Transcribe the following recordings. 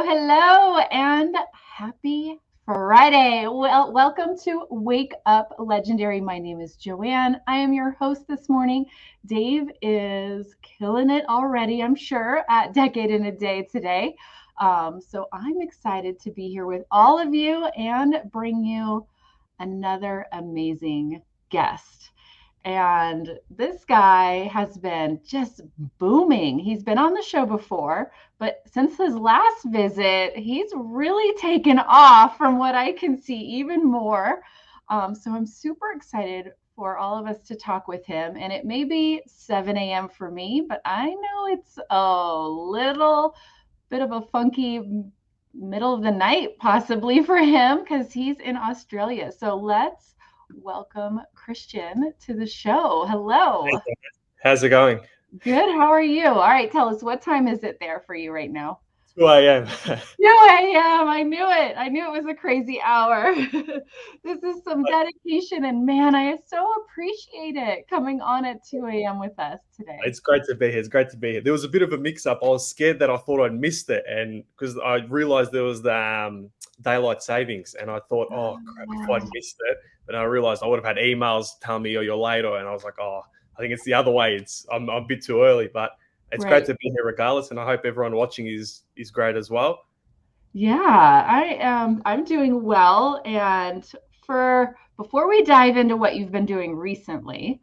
Hello, and happy Friday. Well, welcome to Wake Up Legendary. My name is Joanne. I am your host this morning. Dave is killing it already, I'm sure, at Decade in a Day today. So I'm excited to be here with all of you and bring you another amazing guest. And this guy has been just booming. He's been on the show before, but since his last visit, he's really taken off from what I can see even more. So I'm super excited for all of us to talk with him. And it may be 7 a.m. for me, but I know it's a little bit of a funky middle of the night possibly for him because he's in Australia. So let's welcome Christian to the show. Hello. How's it going? Good. How are you? All right. Tell us, what time is it there for you right now? 2 a.m. 2 a.m. I knew it. I knew it was a crazy hour. This is some dedication, and man, I so appreciate it coming on at 2 a.m. with us today. It's great to be here. It's great to be here. There was a bit of a mix-up. I was scared that I thought I'd missed it, and because I realised there was the daylight savings, and I thought, oh crap, if I'd missed it, but I realised I would have had emails telling me, oh, you're late, and I was like, oh, I think it's the other way. I'm a bit too early, but it's great to be here regardless, and I hope everyone watching is great as well. Yeah, I am. I'm doing well, and before we dive into what you've been doing recently,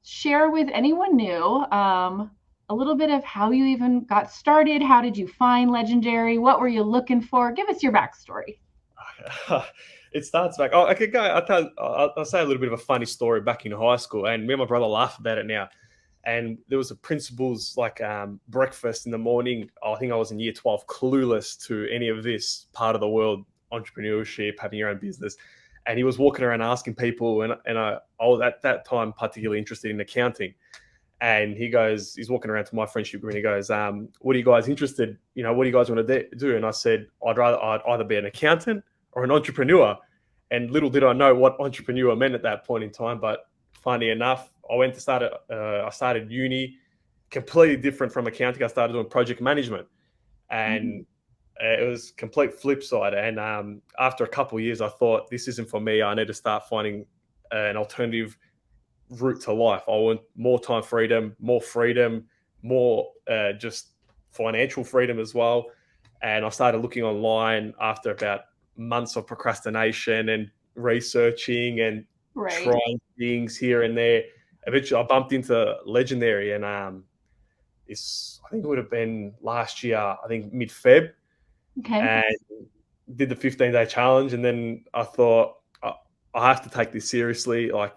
share with anyone new a little bit of how you even got started. How did you find Legendary? What were you looking for? Give us your backstory. It starts back. Oh, okay, go. I'll say a little bit of a funny story back in high school, and me and my brother laugh about it now. And there was a principal's breakfast in the morning. I think I was in year 12, clueless to any of this part of the world, entrepreneurship, having your own business. And he was walking around asking people, and I was at that time particularly interested in accounting. And he's walking around to my friendship group, and he goes, what are you guys interested? What do you guys want to do? And I said, I'd either be an accountant or an entrepreneur. And little did I know what entrepreneur meant at that point in time. But funny enough, I started uni, completely different from accounting. I started doing project management, and it was complete flip side. And after a couple of years, I thought, this isn't for me. I need to start finding an alternative route to life. I want more time freedom, more just financial freedom as well. And I started looking online after about months of procrastination and researching and trying things here and there. Eventually, I bumped into Legendary, and I think it would have been last year, I think mid-Feb, and did the 15-day challenge. And then I thought, I have to take this seriously. Like,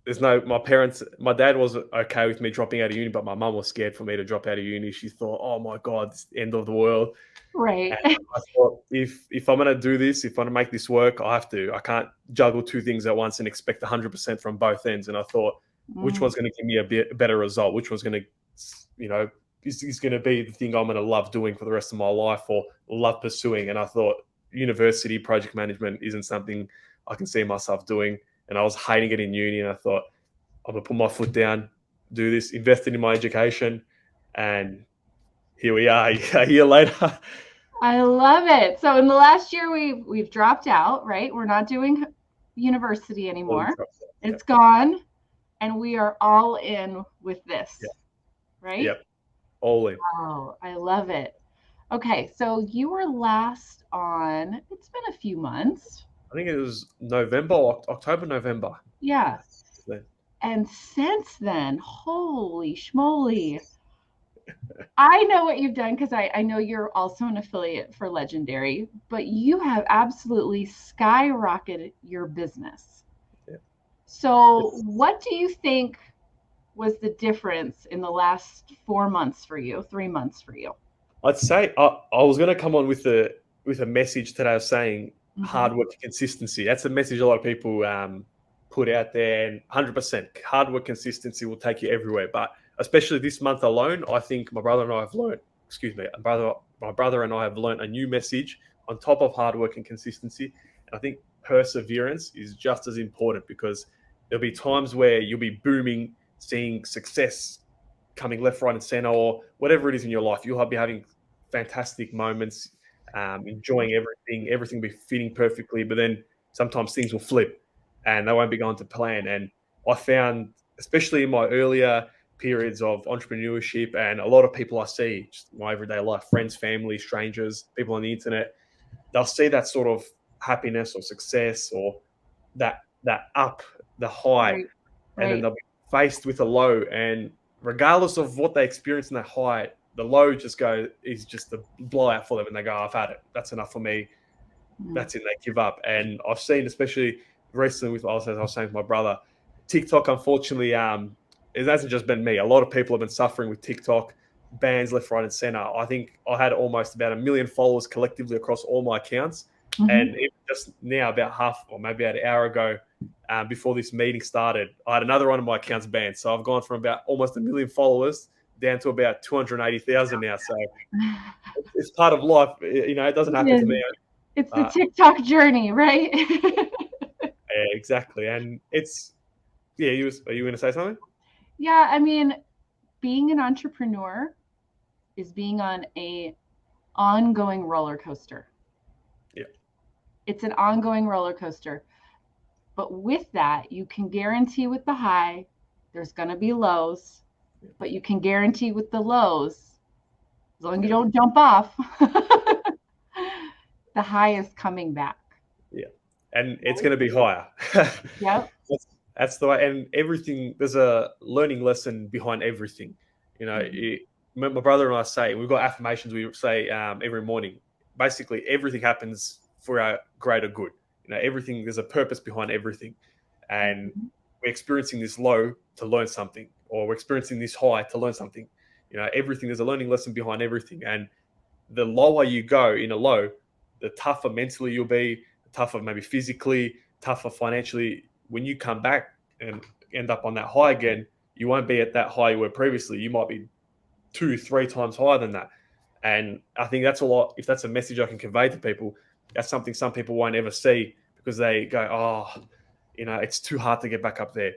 my dad was okay with me dropping out of uni, but my mum was scared for me to drop out of uni. She thought, oh my God, it's the end of the world. Right. And I thought, if I'm going to do this, if I'm going to make this work, I can't juggle two things at once and expect 100% from both ends. And I thought, which one's going to give me a better result? Which one's going to, is going to be the thing I'm going to love doing for the rest of my life or love pursuing? And I thought university project management isn't something I can see myself doing. And I was hating it in uni, and I thought, I'm going to put my foot down, do this, invested in my education, and here we are a year later. I love it. So in the last year, we've dropped out, right? We're not doing university anymore. It's gone, and we are all in with this, right? Yep, all in. Oh, I love it. Okay, so you were last on, it's been a few months. I think it was October, November. Yeah. And since then, holy schmoly. I know what you've done because I know you're also an affiliate for Legendary, but you have absolutely skyrocketed your business. Yeah. So what do you think was the difference in the last 4 months for you, 3 months for you? I'd say I was going to come on with a message today of saying hard work, consistency. That's a message a lot of people put out there, and 100% hard work, consistency will take you everywhere. But especially this month alone, I think my brother and I have learned a new message on top of hard work and consistency. And I think perseverance is just as important, because there'll be times where you'll be booming, seeing success coming left, right, and center, or whatever it is in your life. You'll be having fantastic moments, enjoying everything be fitting perfectly, but then sometimes things will flip and they won't be going to plan. And I found, especially in my earlier periods of entrepreneurship and a lot of people I see, just my everyday life, friends, family, strangers, people on the internet, they'll see that sort of happiness or success or that up, the high, Right. and then Right. they'll be faced with a low. And regardless of what they experience in that high, the low is just a blowout for them, and they go, "I've had it. That's enough for me. Mm. That's it." They give up. And I've seen, especially recently, with as I was saying with my brother, TikTok. Unfortunately, it hasn't just been me. A lot of people have been suffering with TikTok bans left, right, and center. I think I had almost about 1 million followers collectively across all my accounts. And Mhm. even just now, about half or maybe about an hour ago, before this meeting started, I had another one of my accounts banned. So I've gone from about almost 1 million followers down to about 280,000 now. So it's part of life. It doesn't happen to It is. me. It's the Uh, TikTok journey, right? yeah, exactly. And are you going to say something? Yeah, I mean, being an entrepreneur is being on a ongoing roller coaster. Yeah. It's an ongoing roller coaster. But with that, you can guarantee with the high, there's going to be lows, but you can guarantee with the lows, as long as you don't jump off, the high is coming back. Yeah. And it's Right? going to be higher. Yep. That's the way. And everything, there's a learning lesson behind everything. You know, Mhm. my brother and I say, we've got affirmations we say every morning. Basically, everything happens for our greater good. Everything, there's a purpose behind everything. And Mhm. we're experiencing this low to learn something, or we're experiencing this high to learn something. Everything, there's a learning lesson behind everything. And the lower you go in a low, the tougher mentally you'll be, the tougher maybe physically, tougher financially. When you come back and end up on that high again, you won't be at that high you were previously. You might be 2, 3 times higher than that. And I think that's a lot. If that's a message I can convey to people, that's something some people won't ever see because they go, "Oh, it's too hard to get back up there."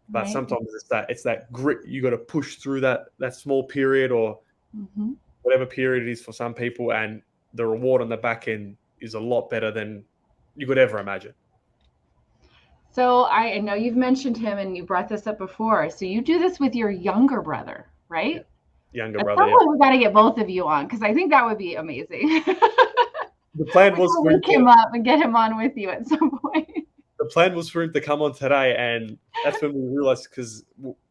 But Right. sometimes it's that grit. You got to push through that small period or Mm-hmm. whatever period it is for some people, and the reward on the back end is a lot better than you could ever imagine. So I know you've mentioned him and you brought this up before. So you do this with your younger brother, Yeah, right? younger At brother. some Yeah, point, we got to get both of you on because I think that would be amazing. the plan We was gotta for him wake to him up and get him on with you at some point. come on today, and that's when we realized because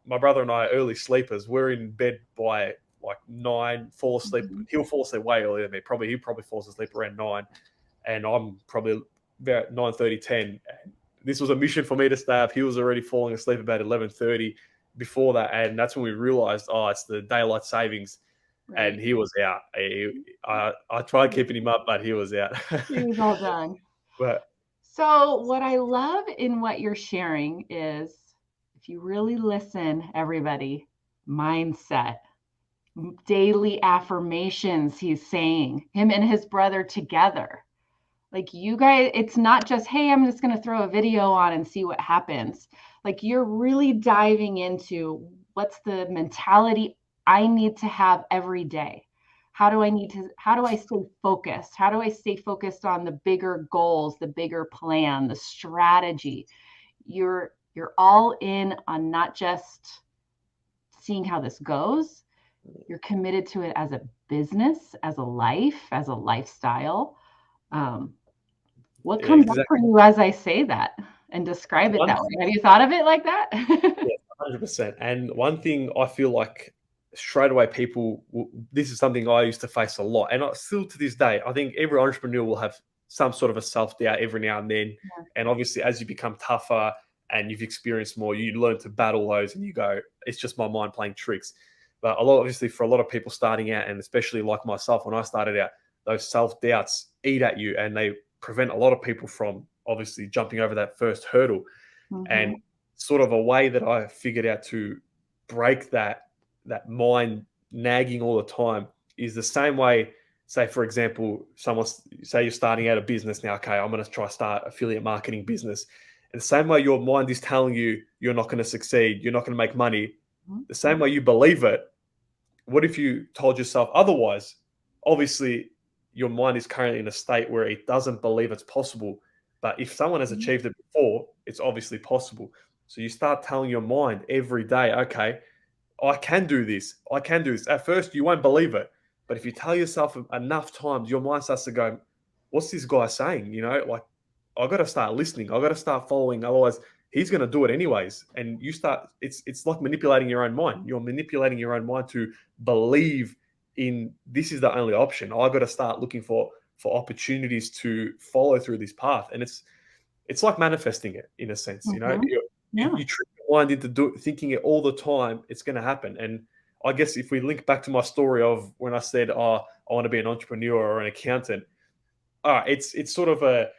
my brother and I are early sleepers. We're in bed by like 9, fall asleep. Mhm. He'll fall asleep way earlier than me. He probably falls asleep around 9, and I'm probably about 9:30, 10. And this was a mission for me to stay up. He was already falling asleep about 11:30 before that, and that's when we realized, it's the daylight savings, and Right. he was out. I tried keeping him up, but he was out. He was all done. But So, what I love in what you're sharing is if you really listen, everybody, mindset, daily affirmations, he's saying, him and his brother together. Like you guys, it's not just, hey, I'm just going to throw a video on and see what happens. Like you're really diving into what's the mentality I need to have every day. How do I stay focused? How do I stay focused on the bigger goals, the bigger plan, the strategy? You're all in on not just seeing how this goes. You're committed to it as a business, as a life, as a lifestyle. Um, what yeah, comes up exactly. for you as I say that and describe it One that way? Have you thought of it like that? Yeah, 100%. And one thing I feel like straight away this is something I used to face a lot. And still to this day, I think every entrepreneur will have some sort of a self doubt every now and then. Yeah. And obviously, as you become tougher and you've experienced more, you learn to battle those and you go, it's just my mind playing tricks. But obviously, for a lot of people starting out, and especially like myself when I started out, those self doubts eat at you and they prevent a lot of people from obviously jumping over that first hurdle. And Mhm. sort of a way that I figured out to break that mind nagging all the time is the same way. Say, for example, say you're starting out a business now. Okay, I'm going to try start affiliate marketing business. And the same way your mind is telling you you're not going to succeed, you're not going to make money. Mhm. The same way you believe it. What if you told yourself otherwise? Obviously, your mind is currently in a state where it doesn't believe it's possible. But if someone has achieved it before, it's obviously possible. So you start telling your mind every day, okay, I can do this. I can do this. At first, you won't believe it. But if you tell yourself enough times, your mind starts to go, what's this guy saying? Like, I got to start listening. I got to start following. Otherwise, he's going to do it anyways. And you start, it's like manipulating your own mind. You're manipulating your own mind to believe in this is the only option. I got to start looking for opportunities to follow through this path. And it's like manifesting it in a sense. You trick your mind into thinking it all the time, it's going to happen. And I guess if we link back to my story of when I said, I want to be an entrepreneur or an accountant, it's sort of to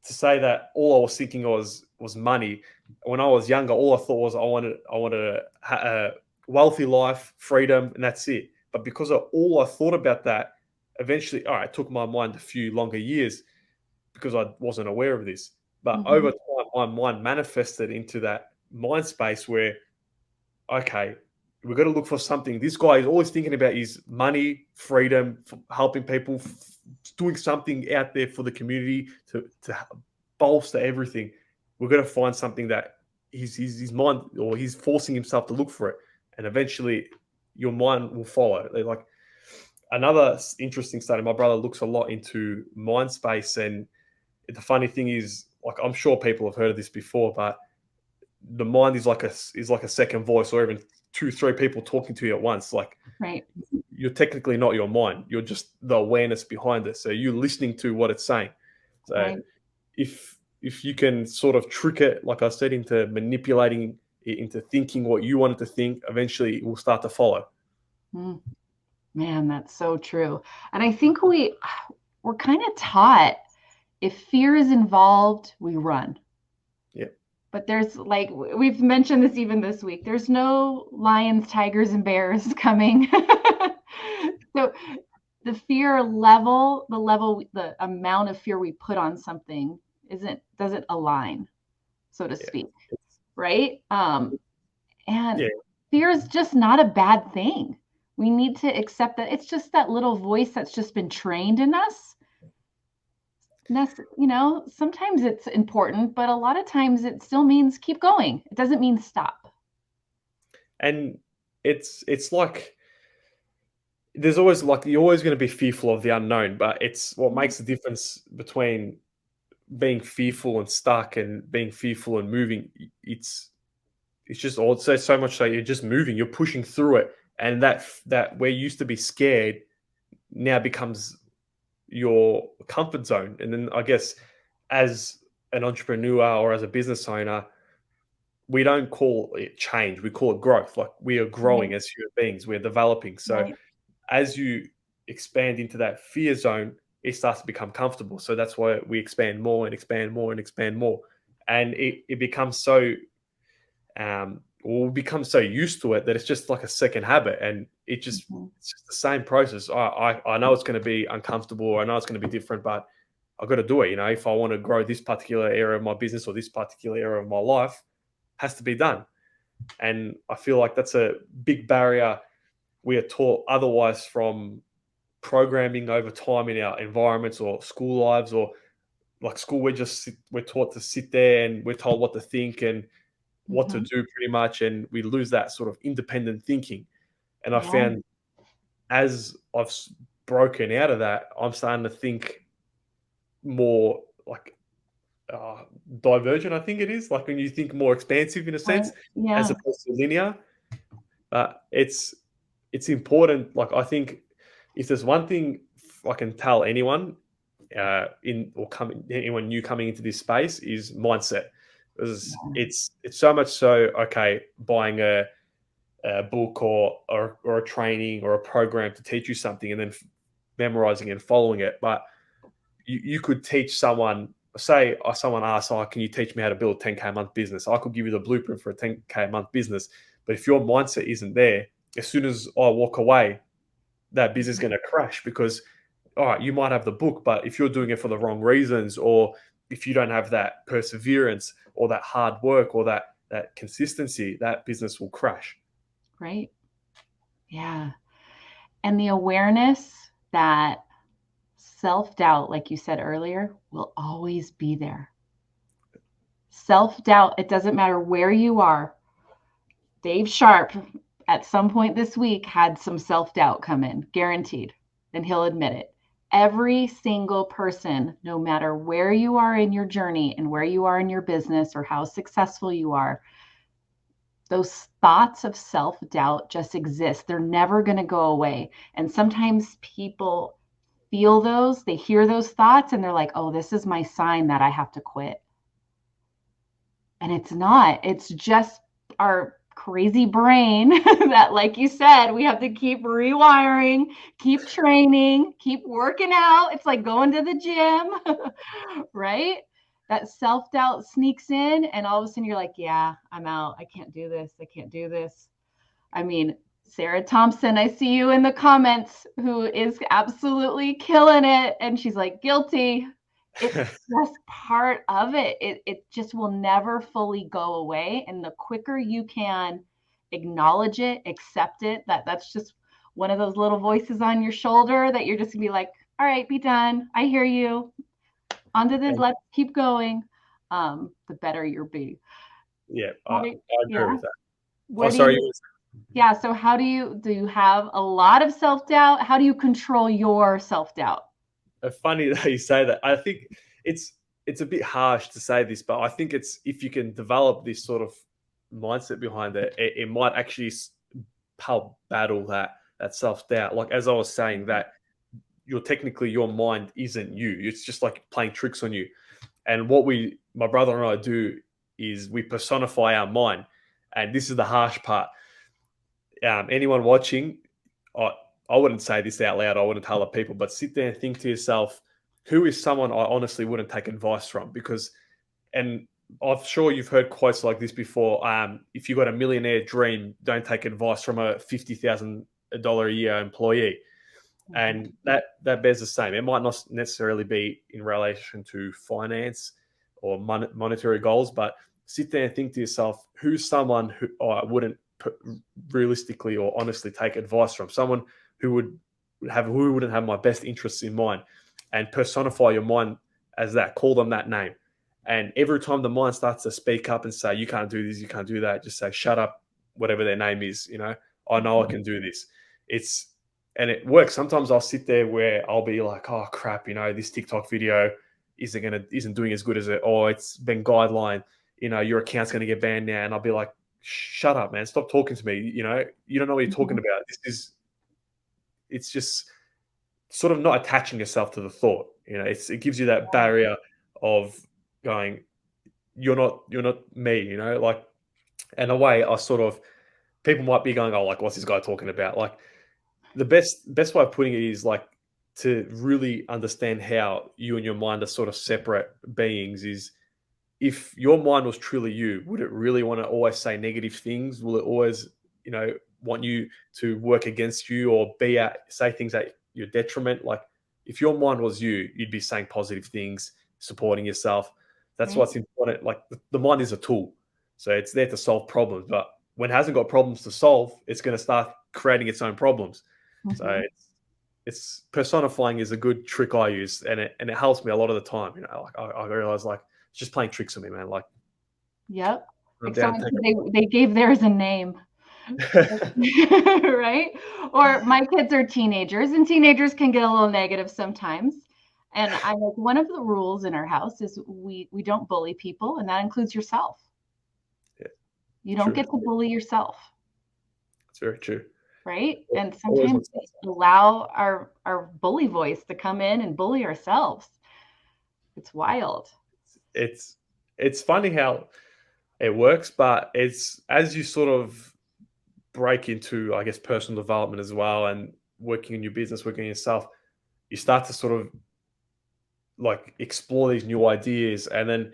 say that all I was thinking was money. When I was younger, all I thought was I wanted a wealthy life, freedom, and that's it. But because of all I thought about that, eventually, it took my mind a few longer years because I wasn't aware of this. But over time, my mind manifested into that mind space where, okay, we've got to look for something. This guy is always thinking about his money, freedom, helping people, doing something out there for the community to bolster everything. We've got to find something that his mind, or he's forcing himself to look for it. And eventually your mind will follow. Like another interesting study, my brother looks a lot into mind space. And the funny thing is, like, I'm sure people have heard of this before, but the mind is like a second voice, or even 2-3 people talking to you at once. Like, Right. You're technically not your mind. You're just the awareness behind it. So you're listening to what it's saying. So Right. if you can sort of trick it, like I said, into manipulating it into thinking what you want it to think, eventually it will start to follow. Man, that's so true. And I think we're kind of taught if fear is involved, we run. Yeah. But there's, like, we've mentioned this even this week, there's no lions, tigers, and bears coming. So the fear level, the amount of fear we put on something doesn't align, so to speak. Right? And fear is just not a bad thing. We need to accept that it's just that little voice that's just been trained in us. Sometimes it's important, but a lot of times it still means keep going. It doesn't mean stop. And it's like there's always, like, you're always going to be fearful of the unknown, but it's what makes the difference between being fearful and stuck and being fearful and moving. It's just also so much so you're just moving, you're pushing through it, and that where you used to be scared now becomes your comfort zone. And then I guess as an entrepreneur or as a business owner, we don't call it change, we call it growth. Like, we are growing as human beings, we're developing. So as you expand into that fear zone, it starts to become comfortable. So that's why we expand more and expand more and expand more. And it becomes so we'll become so used to it that it's just like a second habit, and it's just the same process. I know it's going to be uncomfortable, I know it's going to be different, but I've got to do it. If I want to grow this particular area of my business or this particular area of my life, has to be done. And I feel like that's a big barrier we are taught otherwise from programming over time in our environments or school lives, or like school, we're taught to sit there and we're told what to think and what to do pretty much, and we lose that sort of independent thinking. And I found as I've broken out of that, I'm starting to think more like divergent, I think it is, like when you think more expansive in a sense, as opposed to linear. But it's important. Like, I think if there's one thing I can tell anyone anyone new coming into this space, is mindset. Because it's so much so, okay, buying a book or a training or a program to teach you something and then memorizing and following it. But you could teach someone, say someone asks, can you teach me how to build a 10K a month business? I could give you the blueprint for a 10K a month business. But if your mindset isn't there, as soon as I walk away, that business is going to crash. Because, all right, you might have the book, but if you're doing it for the wrong reasons, or if you don't have that perseverance or that hard work or that consistency, that business will crash. Right. Yeah. And the awareness that self-doubt, like you said earlier, will always be there. Self-doubt, it doesn't matter where you are. Dave Sharpe, at some point this week, had some self-doubt come in, guaranteed, and he'll admit it. Every single person, no matter where you are in your journey and where you are in your business or how successful you are, those thoughts of self-doubt just exist. They're never going to go away. And sometimes people feel those, they hear those thoughts, and they're like, oh, this is my sign that I have to quit. And it's not. It's just our crazy brain that, like you said, we have to keep rewiring, keep training, keep working out. It's like going to the gym, right? That self-doubt sneaks in, and all of a sudden you're like, yeah, I'm out. I can't do this. I can't do this. I mean, Sarah Thompson, I see you in the comments, who is absolutely killing it. And she's like, guilty. It's just part of it. It just will never fully go away. And the quicker you can acknowledge it, accept it, that's just one of those little voices on your shoulder that you're just gonna be like, all right, be done. I hear you. On to this, let's keep going. The better you'll be. Yeah, I agree with that. Where do you, yeah, so how do you have a lot of self-doubt? How do you control your self-doubt? Funny that you say that. I think it's a bit harsh to say this, but I think it's, if you can develop this sort of mindset behind it, it might actually help battle that self-doubt. Like, as I was saying, that your mind isn't you. It's just like playing tricks on you. And what my brother and I do is we personify our mind. And this is the harsh part. Anyone watching, I wouldn't say this out loud, I wouldn't tell other people, but sit there and think to yourself, who is someone I honestly wouldn't take advice from? Because, and I'm sure you've heard quotes like this before. If you've got a millionaire dream, don't take advice from a $50,000 a year employee. And that bears the same. It might not necessarily be in relation to finance or monetary goals, but sit there and think to yourself, who's someone who I wouldn't realistically or honestly take advice from? Someone who wouldn't have my best interests in mind, and personify your mind as that. Call them that name. And every time the mind starts to speak up and say, you can't do this, you can't do that, just say, shut up, whatever their name is. I know I can do this. And it works. Sometimes I'll sit there where I'll be like, oh crap, this TikTok video isn't doing as good as it, or it's been guideline, your account's going to get banned now. And I'll be like, shut up, man, stop talking to me. You don't know what you're talking about. It's just sort of not attaching yourself to the thought. It gives you that barrier of going, you're not me, like, and a way I sort of, people might be going, oh, like, what's this guy talking about? Like, the best way of putting it is like, to really understand how you and your mind are sort of separate beings is, if your mind was truly you, would it really want to always say negative things? Will it always, want you to work against you or say things at your detriment? Like, if your mind was you, you'd be saying positive things, supporting yourself. That's what's important. Like, the mind is a tool. So it's there to solve problems. But when it hasn't got problems to solve, it's going to start creating its own problems. So it's personifying is a good trick I use, and it helps me a lot of the time. Like, I realize, like, it's just playing tricks on me, man. Like, yep. They gave theirs a name. Right? Or my kids are teenagers, and teenagers can get a little negative sometimes. And I'm like, one of the rules in our house is we don't bully people, and that includes yourself. Yeah, you don't get to bully yourself. That's very true. Right? And sometimes we allow our bully voice to come in and bully ourselves. It's wild. It's funny how it works, but it's, as you sort of break into, I guess, personal development as well, and working in your business, working on yourself, you start to sort of like explore these new ideas. And then,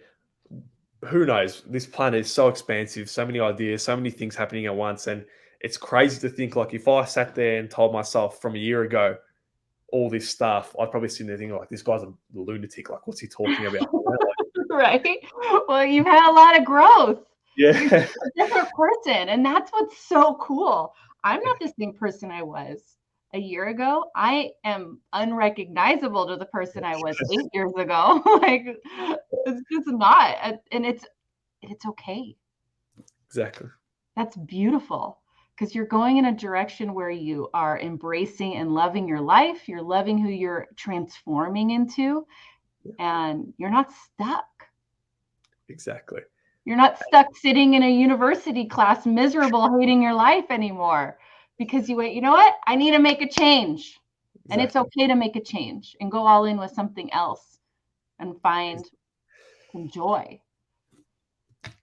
who knows, this planet is so expansive, so many ideas, so many things happening at once. And it's crazy to think, like, if I sat there and told myself from a year ago all this stuff, I'd probably sit there thinking, like, this guy's a lunatic. Like, what's he talking about? Right? Well, you've had a lot of growth. Yeah. You're a different person. And that's what's so cool. I'm not the same person I was a year ago, I am unrecognizable to the person I was 8 years ago. Like, it's just not. And it's okay. Exactly. That's beautiful, because you're going in a direction where you are embracing and loving your life. You're loving who you're transforming into, and you're not stuck. Exactly. You're not stuck sitting in a university class, miserable, hating your life anymore because you know what? I need to make a change. And it's Exactly. okay to make a change and go all in with something else and find some joy.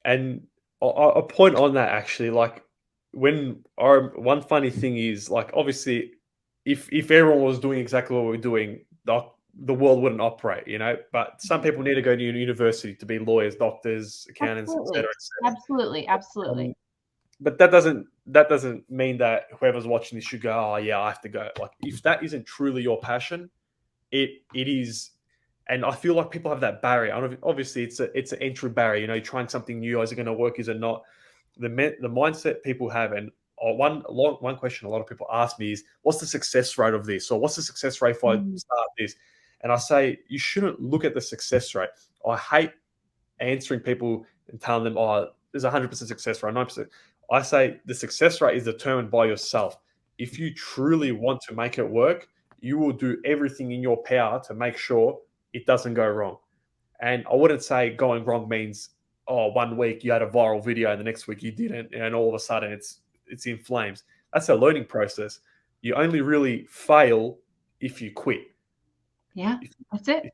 And a point on that, actually, like when our one funny thing is, like, obviously, if everyone was doing exactly what we're doing, the world wouldn't operate, you know. But some people need to go to university to be lawyers, doctors, accountants, Absolutely. etc., Absolutely. Absolutely. but that doesn't mean that whoever's watching this should go, oh yeah, I have to go. Like, if that isn't truly your passion, it is. And I feel like people have that barrier. And obviously, it's an entry barrier. You know, you're trying something new. Is it going to work? Is it not? The mindset people have, and one question a lot of people ask me is, what's the success rate of this, or what's the success rate if I Mm. start this? And I say, you shouldn't look at the success rate. I hate answering people and telling them, oh, there's 100% success rate, 9%. I say the success rate is determined by yourself. If you truly want to make it work, you will do everything in your power to make sure it doesn't go wrong. And I wouldn't say going wrong means, oh, 1 week you had a viral video and the next week you didn't, and all of a sudden it's in flames. That's a learning process. You only really fail if you quit. Yeah, If, that's it.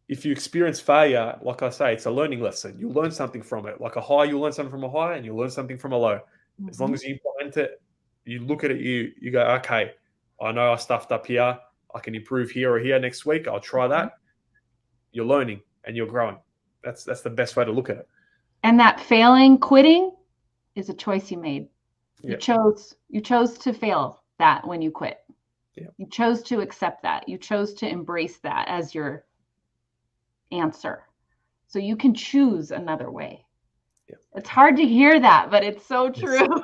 if you experience failure, like I say, it's a learning lesson. You'll learn something from it. Like a high, you'll learn something from a high, and you'll learn something from a low. As long Mm-hmm. as you implement it, you look at it, you go, okay, I know I stuffed up here. I can improve here or here next week. I'll try that. You're learning and you're growing. That's the best way to look at it. And that failing, quitting is a choice you made. You Yeah, chose to fail that when you quit. yeah, You chose to accept that. You chose to embrace that as your answer. So you can choose another way. yeah. It's hard to hear that, but it's so Yes. true.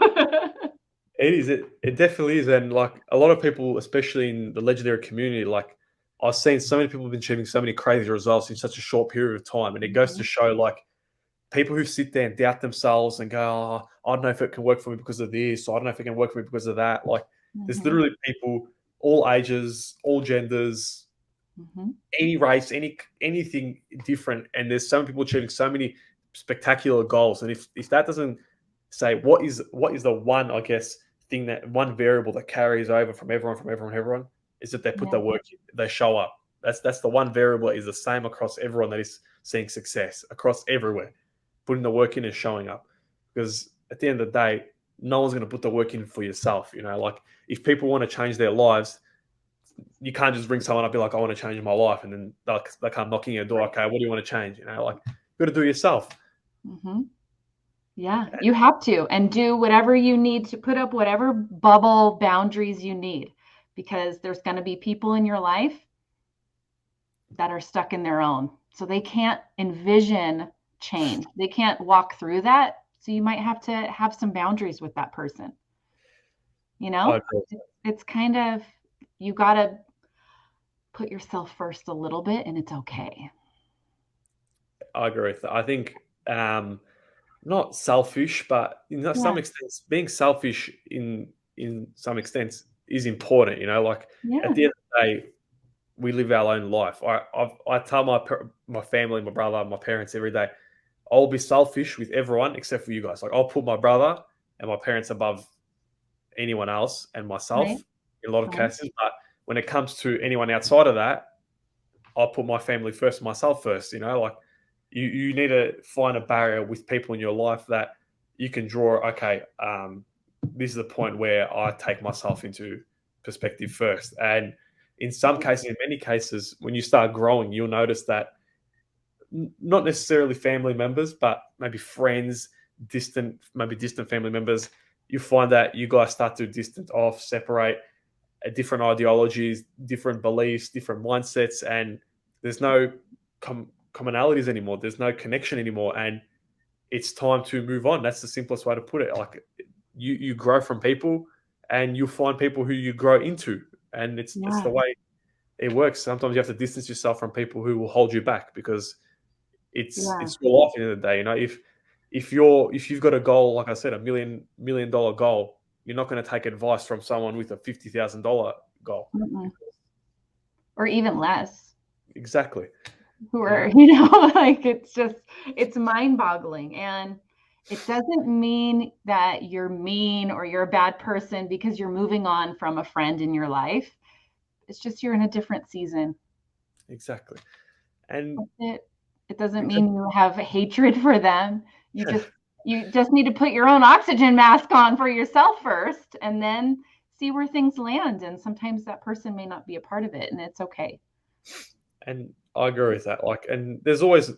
It is. It definitely is. And like a lot of people, especially in the legendary community, like I've seen so many people have been achieving so many crazy results in such a short period of time. And it goes to show, like, people who sit there and doubt themselves and go, oh, I don't know if it can work for me because of this, or I don't know if it can work for me because of that. Like, there's Mm-hmm. literally people, all ages, all genders, Mm-hmm. any race, anything different. And there's so many people achieving so many spectacular goals. And if that doesn't say what is the one, I guess, thing, that one variable that carries over from everyone, is that they put Yeah. the work in, they show up. That's the one variable that is the same across everyone that is seeing success across everywhere. Putting the work in and showing up. Because at the end of the day, no one's going to put the work in for yourself. You know, like, if people want to change their lives, you can't just bring someone up and be like, I want to change my life, and then they'll come knocking your door. Okay, what do you want to change? You know, like, you got to do it yourself. Mm-hmm. Yeah, you have to, and do whatever you need to put up whatever bubble boundaries you need, because there's going to be people in your life that are stuck in their own. So they can't envision change. They can't walk through that. So you might have to have some boundaries with that person. You I know, agree. it's kind of, you got to put yourself first a little bit, and it's okay. I agree with that. I think, not selfish, but Yeah. some extent, being selfish in some extent is important. You know, like, at Yeah. the end of the day, we live our own life. I tell my family, my brother, my parents every day, I'll be selfish with everyone except for you guys. Like, I'll put my brother and my parents above anyone else and Right. myself in a lot of Right. cases. But when it comes to anyone outside of that, I'll put my family first, myself first. You know, like, you need to find a barrier with people in your life that you can draw. Okay, this is the point where I take myself into perspective first. And in some cases, in many cases, when you start growing, you'll notice that not necessarily family members, but maybe friends, maybe distant family members, you find that you guys start to distance off, separate, different ideologies, different beliefs, different mindsets, and there's no commonalities anymore. There's no connection anymore, and it's time to move on. That's the simplest way to put it. Like, you grow from people, and you'll find people who you grow into, and it's Yeah. the way it works. Sometimes you have to distance yourself from people who will hold you back because Yeah. it's your life at the end of the day. If you've got a goal, like I said, $1 million goal, you're not going to take advice from someone with a $50,000 goal. Mm-mm. Or even less. Exactly. Who You are, know? like it's mind boggling. And it doesn't mean that you're mean or you're a bad person because you're moving on from a friend in your life. It's just you're in a different season. Exactly. And That's it. It doesn't mean you have hatred for them. You just need to put your own oxygen mask on for yourself first and then see where things land. And sometimes that person may not be a part of it, and it's okay. and I agree with that. Like, and there's always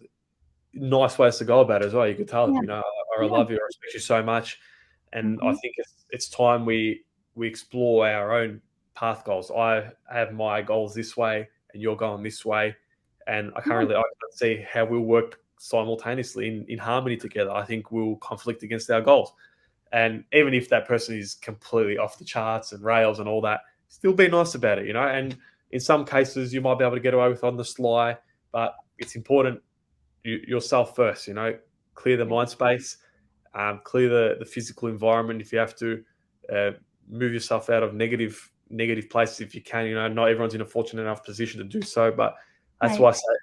nice ways to go about it as well. You could tell them, Yeah. I Yeah. love you, I respect you so much, and I Mhm. think it's time we explore our own path goals. I have my goals this way, and you're going this way, and I Yeah. can't see how we'll work simultaneously in harmony together. I think we'll conflict against our goals, and even if that person is completely off the charts and rails and all that, still be nice about it, And in some cases, you might be able to get away with on the sly, but it's important yourself first, clear the Yeah. mind space, clear the physical environment if you have to, uh, move yourself out of negative places if you can. Not everyone's in a fortunate enough position to do so, but that's Right. why I say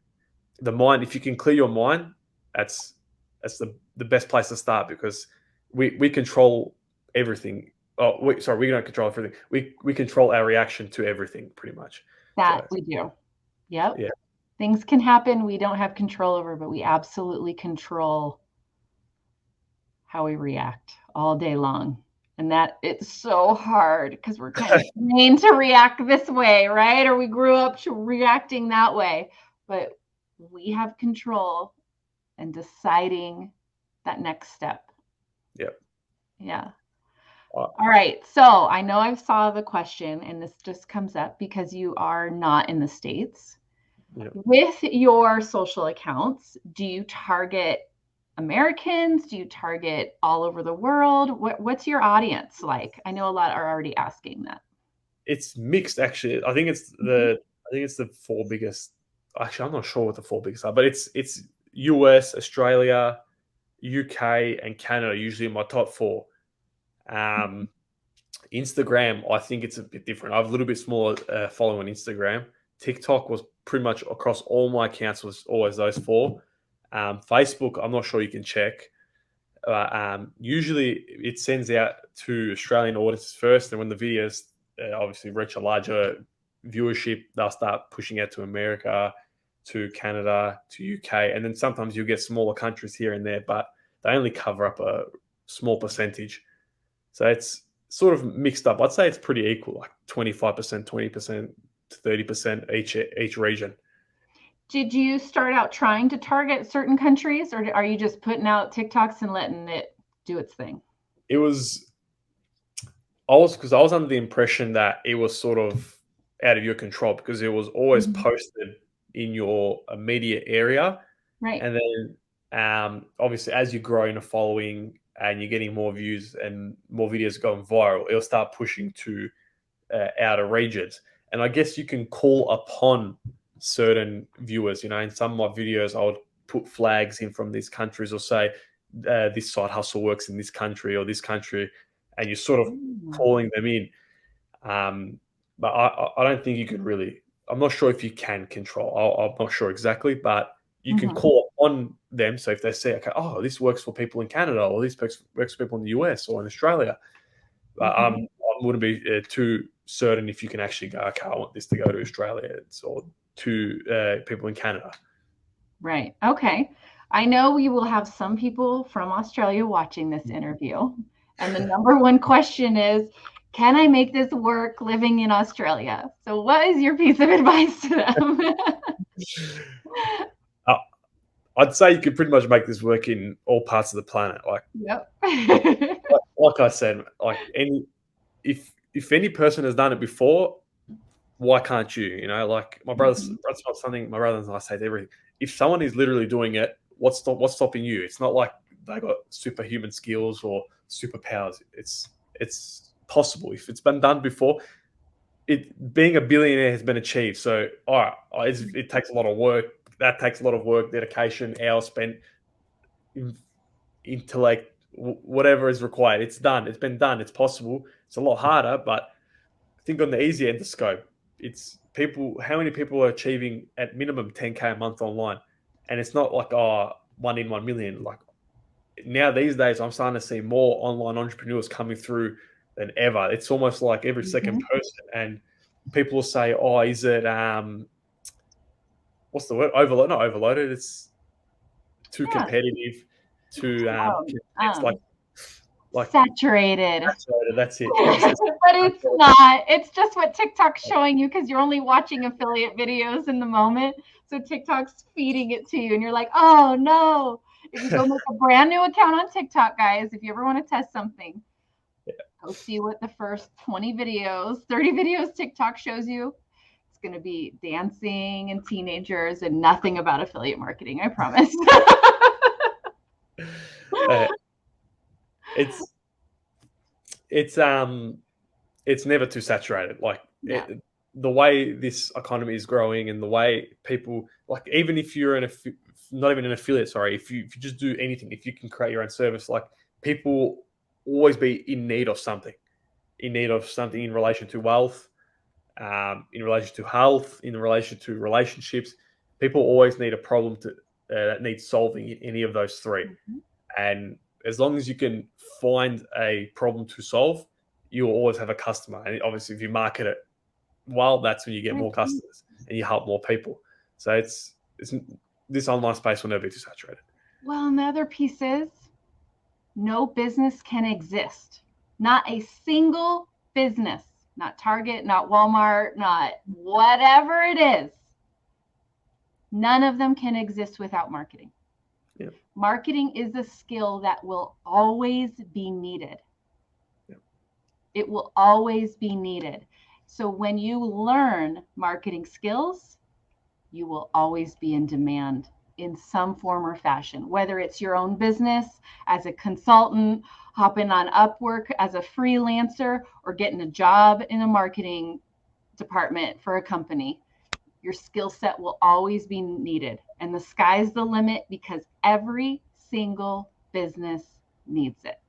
the mind. If you can clear your mind, that's the best place to start because we control everything. Oh, we don't control everything. We control our reaction to everything pretty much. That So we do. Yep. yeah, Things can happen we don't have control over, but we absolutely control how we react all day long. And that it's so hard because we're kind of trained to react this way, right? Or we grew up to reacting that way. But we have control and deciding that next step. yeah. Yeah. Uh, All right. So I know I've saw the question, and this just comes up because you are not in the States. yeah. With your social accounts, do you target Americans? Do you target all over the world? What's your audience like? I know a lot are already asking that. It's mixed actually. Mhm. I think it's the four biggest. Actually, I'm not sure what the four biggest are, but it's US, Australia, UK, and Canada usually my top four. Um, Instagram, I think it's a bit different. I have a little bit smaller following on Instagram. TikTok was pretty much across all my accounts was always those four. Facebook, I'm not sure you can check. Usually it sends out to Australian audiences first, and when the videos obviously reach a larger viewership, they'll start pushing out to America, to Canada, to UK, and then sometimes you'll get smaller countries here and there, but they only cover up a small percentage. So it's sort of mixed up. I'd say it's pretty equal, like 25%, 20% to 30% each region. Did you start out trying to target certain countries, or are you just putting out TikToks and letting it do its thing? It was I was under the impression that it was sort of out of your control because it was always Mhm. posted in your immediate area, Right. and then obviously as you grow in a following and you're getting more views and more videos going viral, it'll start pushing to outer regions. And I guess you can call upon certain viewers. In some of my videos, I would put flags in from these countries or say this side hustle works in this country or this country, and you're sort of Mm. calling them in. But I don't think you can really. I'm not sure if you can control. I'm not sure exactly, but you can Mhm. call on them. So if they say, okay, oh, this works for people in Canada, or this works for people in the US or in Australia, Mhm. I wouldn't be too certain if you can actually go, okay, I want this to go to Australia or to people in Canada. Right. Okay. I know we will have some people from Australia watching this interview. And the number one question is, can I make this work living in Australia? So, what is your piece of advice to them? Uh, I'd say you could pretty much make this work in all parts of the planet. Yep. Like I said, like if any person has done it before, why can't you? Like Mhm. that's not something my brothers and I say to everything. If someone is literally doing it, what's stopping you? It's not like they got superhuman skills or superpowers. It's possible if it's been done before. being a billionaire has been achieved. So, all right, it takes a lot of work. That takes a lot of work, dedication, hours spent, intellect, whatever is required. It's done. It's been done. It's possible. It's a lot harder, but I think on the easy end of scope, it's people. How many people are achieving at minimum 10K a month online? And it's not like 1 in 1 million. Like now these days, I'm starting to see more online entrepreneurs coming through than ever. It's almost like every second person, and people will say, "Oh, is it what's the word? Overload? Not overloaded. It's too competitive. Too it's like saturated." That's it. But it's not. It's just what TikTok's showing you because you're only watching affiliate videos in the moment. So TikTok's feeding it to you, and you're like, "Oh no!" If you go make a brand new account on TikTok, guys, if you ever want to test something, go see what the first 20 videos, 30 videos TikTok shows you. It's going to be dancing and teenagers and nothing about affiliate marketing. I promise. It's never too saturated. Like the way this economy is growing and the way people, like, even if you're not even an affiliate, sorry, if you just do anything, if you can create your own service, like, people always be in need of something in relation to wealth, in relation to health, in relation to relationships. People always need a problem that needs solving in any of those three. And as long as you can find a problem to solve, you'll always have a customer. And obviously, if you market it well, that's when you get more customers and you help more people. So it's this online space will never be too saturated. Well, and the other piece is no business can exist. Not a single business, not Target, not Walmart, not whatever it is. None of them can exist without marketing. Yeah. Marketing is a skill that will always be needed. Yeah. It will always be needed. So when you learn marketing skills, you will always be in demand in some form or fashion, whether it's your own business as a consultant, hopping on Upwork as a freelancer, or getting a job in a marketing department for a company. Your skill set will always be needed. And the sky's the limit because every single business needs it.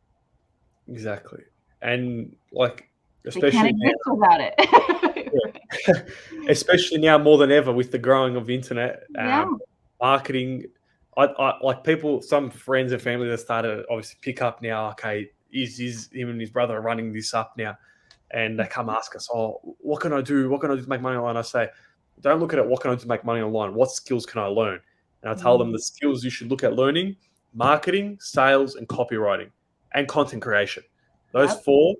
Exactly. And like, especially they can't exist without it. Especially now more than ever with the growing of the internet, marketing. I like people, some friends and family that started obviously pick up now. Okay, is him and his brother are running this up now, and they come ask us, "Oh, what can I do? What can I do to make money online?" I say, don't look at it, what can I do to make money online? What skills can I learn? And I tell them the skills you should look at learning: marketing, sales, and copywriting, and content creation. Those four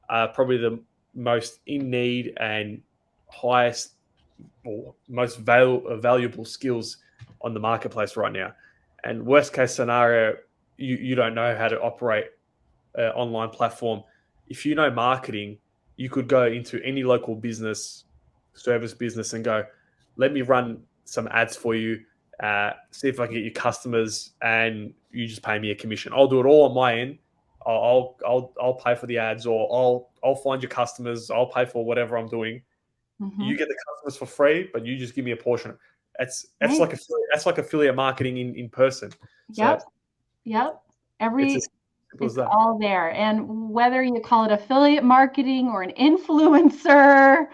are probably the most in need and highest or most valuable skills on the marketplace right now. And worst case scenario, you don't know how to operate an online platform. If you know marketing, you could go into any local business, service business, and go, let me run some ads for you, see if I can get you customers, and you just pay me a commission. I'll do it all on my end. I'll pay for the ads, or I'll find your customers. I'll pay for whatever I'm doing. You get the customers for free, but you just give me a portion. That's like affiliate marketing in person. Yep. It's all there. And whether you call it affiliate marketing or an influencer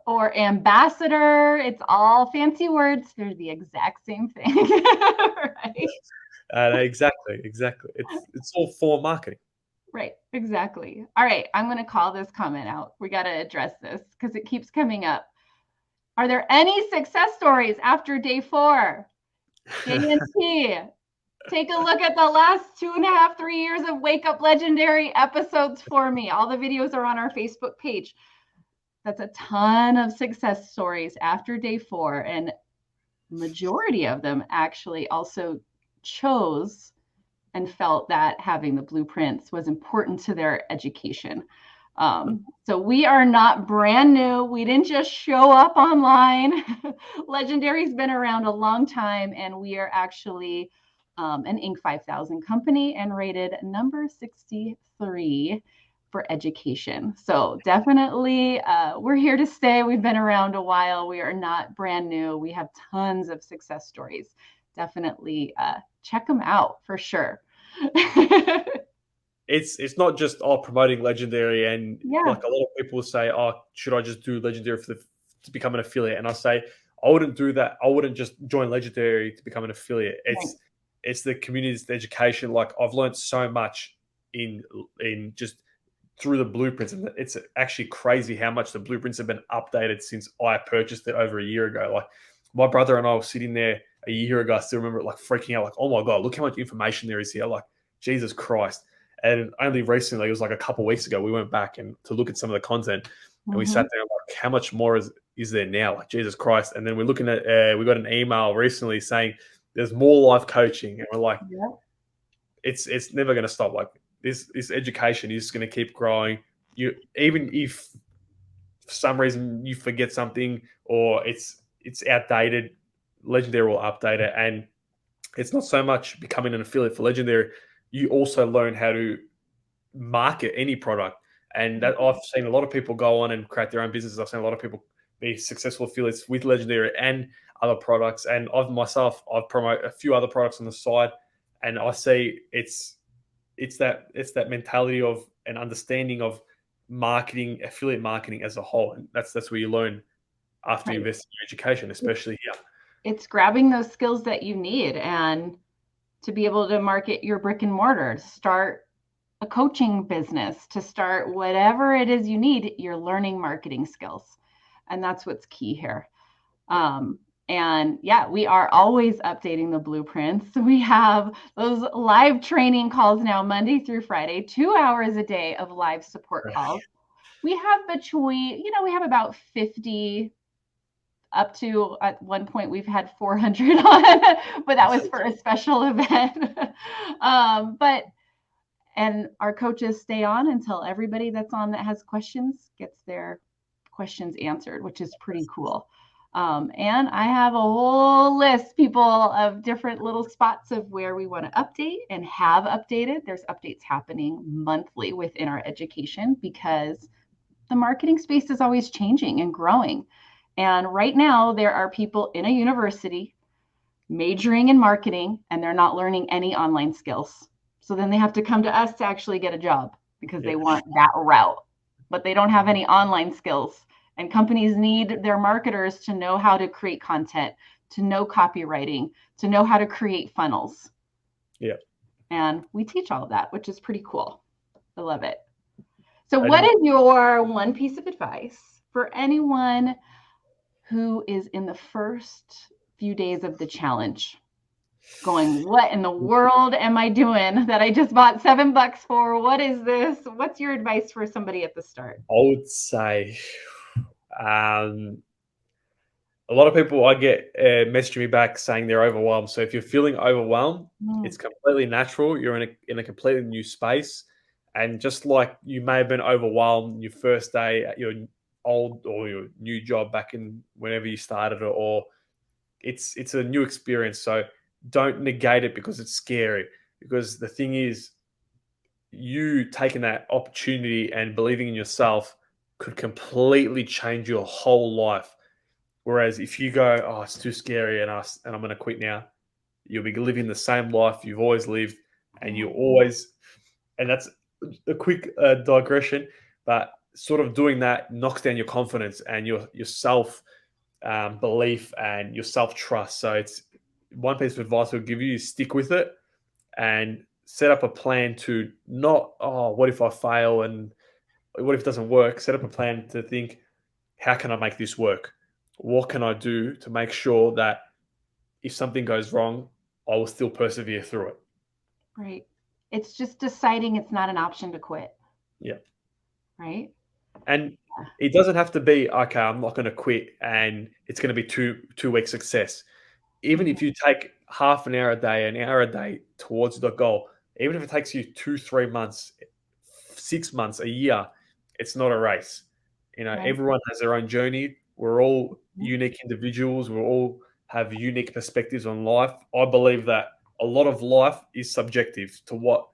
or ambassador, it's all fancy words. They're the exact same thing, right? Exactly. It's all for marketing. Right, exactly. All right, I'm going to call this comment out. We got to address this because it keeps coming up. Are there any success stories after day 4? JNT, take a look at the last 2.5, 3 years of Wake Up Legendary episodes for me. All the videos are on our Facebook page. That's a ton of success stories after day 4, and majority of them actually also chose and felt that having the blueprints was important to their education. So we are not brand new. We didn't just show up online. Legendary's been around a long time, and we are actually an Inc. 5000 company and rated number 63 for education. So definitely, we're here to stay. We've been around a while. We are not brand new. We have tons of success stories. Definitely check them out for sure. It's not just promoting Legendary, and Yeah. like a lot of people say, should I just do Legendary to become an affiliate? And I say I wouldn't do that. I wouldn't just join Legendary to become an affiliate. Right. It's the community, it's the education. Like I've learned so much in just through the blueprints, and it's actually crazy how much the blueprints have been updated since I purchased it over a year ago. Like my brother and I were sitting there a year ago. I still remember it, like freaking out, like, oh my god, look how much information there is here. Like Jesus Christ. And only recently, it was like a couple of weeks ago, we went back and to look at some of the content, and we sat there and like, how much more is there now? Like Jesus Christ! And then we're looking at, we got an email recently saying there's more life coaching, and we're like, Yeah. it's never going to stop. Like this education is going to keep growing. You even if for some reason you forget something or it's outdated, Legendary will update it, and it's not so much becoming an affiliate for Legendary. You also learn how to market any product. And that I've seen a lot of people go on and create their own businesses. I've seen a lot of people be successful affiliates with Legendary and other products. And I've promote a few other products on the side, and I see it's that mentality of an understanding of marketing, affiliate marketing as a whole. And that's where you learn after you Right. invest in your education, especially here. It's grabbing those skills that you need and to be able to market your brick and mortar, to start a coaching business, to start whatever it is you need, you're learning marketing skills. And that's what's key here. And yeah, we are always updating the blueprints. We have those live training calls now, Monday through Friday, 2 hours a day of live support calls. We have we have about 50, up to at one point we've had 400 on, but that was for a special event. But and our coaches stay on until everybody that's on that has questions gets their questions answered, which is pretty cool. And I have a whole list, people, of different little spots of where we want to update and have updated. There's updates happening monthly within our education because the marketing space is always changing and growing. And right now, there are people in a university majoring in marketing and they're not learning any online skills. So then they have to come to us to actually get a job because they want that route, but they don't have any online skills. And companies need their marketers to know how to create content, to know copywriting, to know how to create funnels. Yeah. And we teach all of that, which is pretty cool. I love it. So, what is your one piece of advice for anyone who is in the first few days of the challenge going, what in the world am I doing that I just bought $7 for? What is this? What's your advice for somebody at the start? I would say a lot of people I get messaging me back saying they're overwhelmed. So if you're feeling overwhelmed, it's completely natural. You're in a completely new space. And just like you may have been overwhelmed your first day at your old or your new job back in whenever you started, or it's a new experience. So don't negate it because it's scary. Because the thing is, you taking that opportunity and believing in yourself could completely change your whole life. Whereas if you go, oh, it's too scary and I'm going to quit now, you'll be living the same life you've always lived, and and that's a quick digression, but sort of doing that knocks down your confidence and your self belief and your self trust. So it's one piece of advice I'll give you is stick with it and set up a plan to not, oh, what if I fail and what if it doesn't work? Set up a plan to think, how can I make this work? What can I do to make sure that if something goes wrong, I will still persevere through it? Right. It's just deciding it's not an option to quit. Yeah. Right. And it doesn't have to be, okay, I'm not going to quit and it's going to be two week success. Even if you take half an hour a day, an hour a day towards the goal, even if it takes you 2-3 months, 6 months, a year, it's not a race. Right. Everyone has their own journey. We're all unique individuals. We all have unique perspectives on life. I believe that a lot of life is subjective to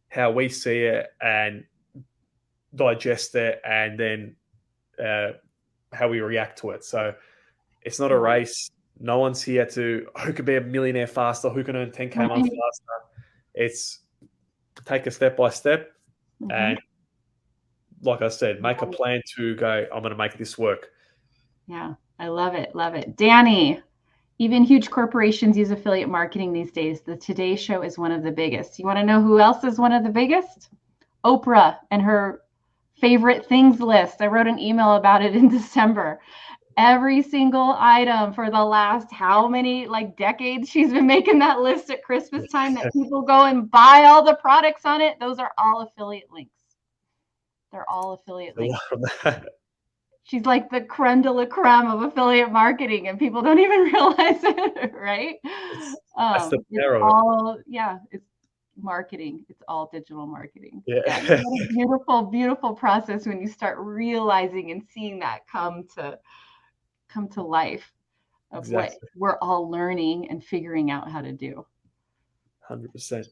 how we see it, and digest it, and then how we react to it. So it's not a race. No one's here to who can be a millionaire faster, who can earn 10K a month faster. It's take a step by step, and like I said, make a plan to go, I'm going to make this work. Yeah, I love it. Love it. Danny, even huge corporations use affiliate marketing these days. The Today Show is one of the biggest. You want to know who else is one of the biggest? Oprah and her favorite things list. I wrote an email about it in December. Every single item for the last how many decades she's been making that list at Christmas time that people go and buy all the products on it. Those are all affiliate links. They're all affiliate links. She's like the creme de la creme of affiliate marketing, and people don't even realize it, right? That's the power it's all, it's marketing. It's all digital marketing. Yeah. What a beautiful, beautiful process when you start realizing and seeing that come to life of what we're all learning and figuring out how to do. 100%.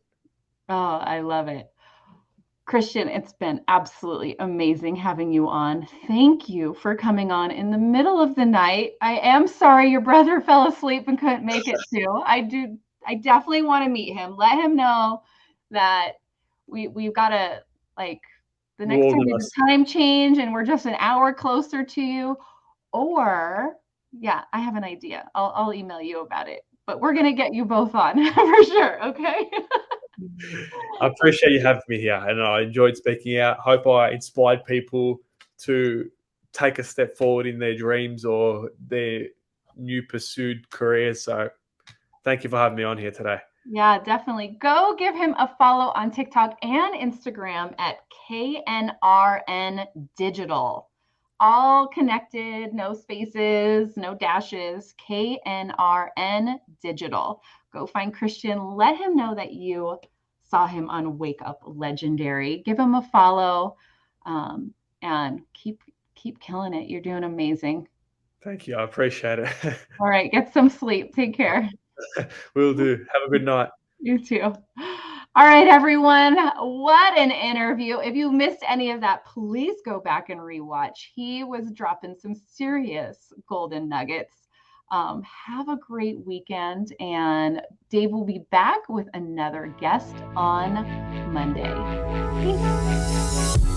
Oh, I love it. Christian, it's been absolutely amazing having you on. Thank you for coming on in the middle of the night. I am sorry your brother fell asleep and couldn't make it too. I definitely want to meet him. Let him know that we've got to, the next time there's a time change and we're just an hour closer to you. Or, I have an idea. I'll email you about it. But we're going to get you both on for sure, okay? I appreciate you having me here, and I enjoyed speaking out. Hope I inspired people to take a step forward in their dreams or their new pursued careers. So thank you for having me on here today. Yeah, definitely. Go give him a follow on TikTok and Instagram at KNRN Digital. All connected, no spaces, no dashes, KNRN Digital. Go find Christian. Let him know that you saw him on Wake Up Legendary. Give him a follow, and keep killing it. You're doing amazing. Thank you. I appreciate it. All right. Get some sleep. Take care. Will do. Have a good night. You too. All right, everyone. What an interview. If you missed any of that, please go back and rewatch. He was dropping some serious golden nuggets. Have a great weekend, and Dave will be back with another guest on Monday. Peace.